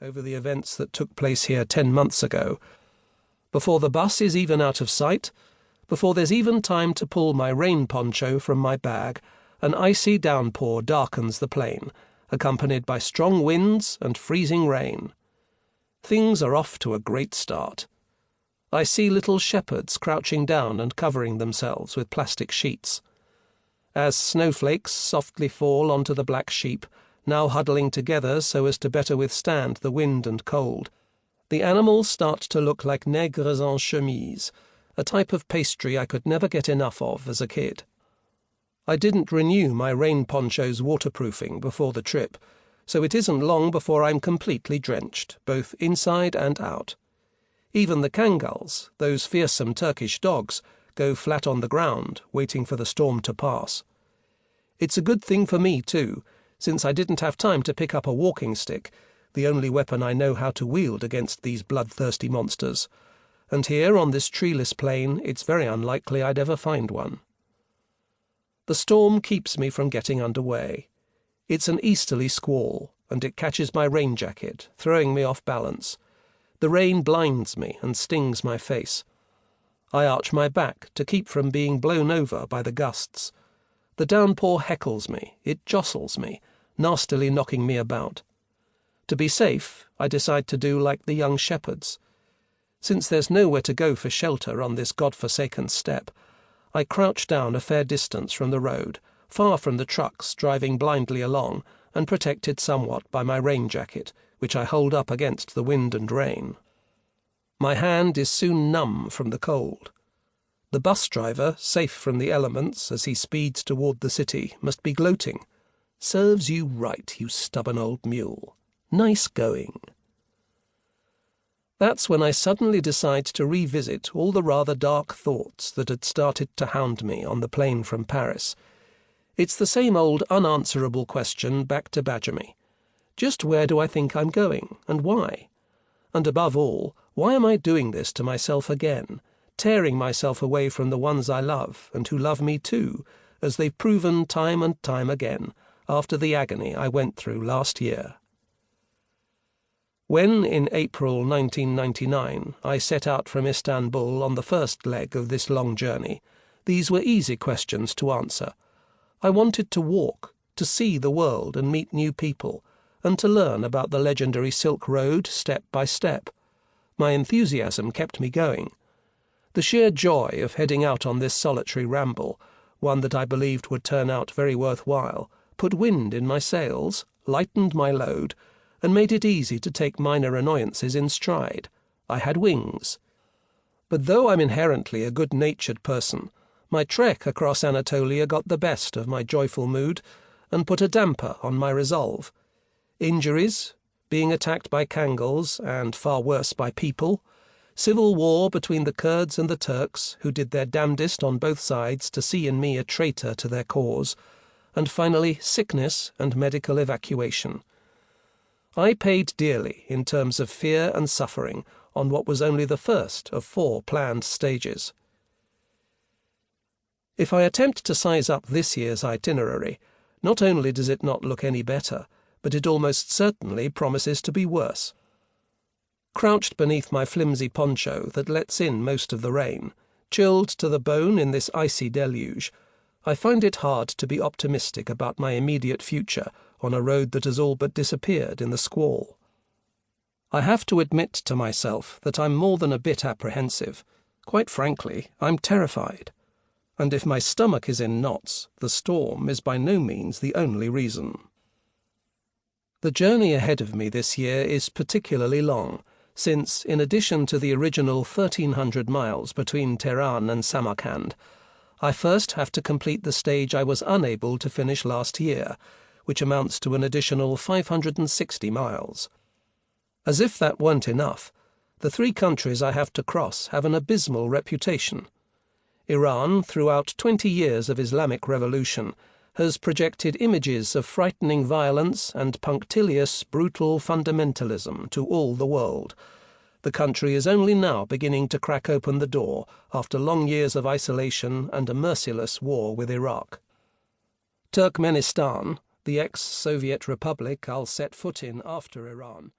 over the events that took place here 10 months ago. Before the bus is even out of sight, before there's even time to pull my rain poncho from my bag, an icy downpour darkens the plain, accompanied by strong winds and freezing rain. Things are off to a great start. I see little shepherds crouching down and covering themselves with plastic sheets. As snowflakes softly fall onto the black sheep, now huddling together so as to better withstand the wind and cold, the animals start to look like nègres en chemise, a type of pastry I could never get enough of as a kid. I didn't renew my rain poncho's waterproofing before the trip, so it isn't long before I'm completely drenched, both inside and out. Even the kangals, those fearsome Turkish dogs, go flat on the ground, waiting for the storm to pass. It's a good thing for me, too, since I didn't have time to pick up a walking stick, the only weapon I know how to wield against these bloodthirsty monsters, and here on this treeless plain it's very unlikely I'd ever find one. The storm keeps me from getting underway. It's an easterly squall, and it catches my rain jacket, throwing me off balance. The rain blinds me and stings my face. I arch my back to keep from being blown over by the gusts. The downpour heckles me, it jostles me, nastily knocking me about. To be safe, I decide to do like the young shepherds. Since there's nowhere to go for shelter on this god-forsaken steppe, I crouch down a fair distance from the road, far from the trucks driving blindly along, and protected somewhat by my rain jacket, which I hold up against the wind and rain. My hand is soon numb from the cold. The bus driver, safe from the elements as he speeds toward the city, must be gloating. "Serves you right, you stubborn old mule. Nice going." That's when I suddenly decide to revisit all the rather dark thoughts that had started to hound me on the plane from Paris. It's the same old unanswerable question back to badger me. Just where do I think I'm going, and why? And above all, why am I doing this to myself again, tearing myself away from the ones I love, and who love me too, as they've proven time and time again, after the agony I went through last year? When, in April 1999, I set out from Istanbul on the first leg of this long journey, these were easy questions to answer. I wanted to walk, to see the world and meet new people, and to learn about the legendary Silk Road step by step. My enthusiasm kept me going. The sheer joy of heading out on this solitary ramble, one that I believed would turn out very worthwhile, put wind in my sails, lightened my load, and made it easy to take minor annoyances in stride. I had wings. But though I'm inherently a good-natured person, my trek across Anatolia got the best of my joyful mood and put a damper on my resolve. Injuries, being attacked by Kangals, and far worse by people, civil war between the Kurds and the Turks, who did their damnedest on both sides to see in me a traitor to their cause, and finally sickness and medical evacuation. I paid dearly in terms of fear and suffering on what was only the first of 4 planned stages. If I attempt to size up this year's itinerary, not only does it not look any better, but it almost certainly promises to be worse. Crouched beneath my flimsy poncho that lets in most of the rain, chilled to the bone in this icy deluge, I find it hard to be optimistic about my immediate future on a road that has all but disappeared in the squall. I have to admit to myself that I'm more than a bit apprehensive. Quite frankly, I'm terrified. And if my stomach is in knots, the storm is by no means the only reason. The journey ahead of me this year is particularly long, since, in addition to the original 1,300 miles between Tehran and Samarkand, I first have to complete the stage I was unable to finish last year, which amounts to an additional 560 miles. As if that weren't enough, the 3 countries I have to cross have an abysmal reputation. Iran, throughout 20 years of Islamic revolution, has projected images of frightening violence and punctilious, brutal fundamentalism to all the world. The country is only now beginning to crack open the door after long years of isolation and a merciless war with Iraq. Turkmenistan, the ex-Soviet republic I'll set foot in after Iran,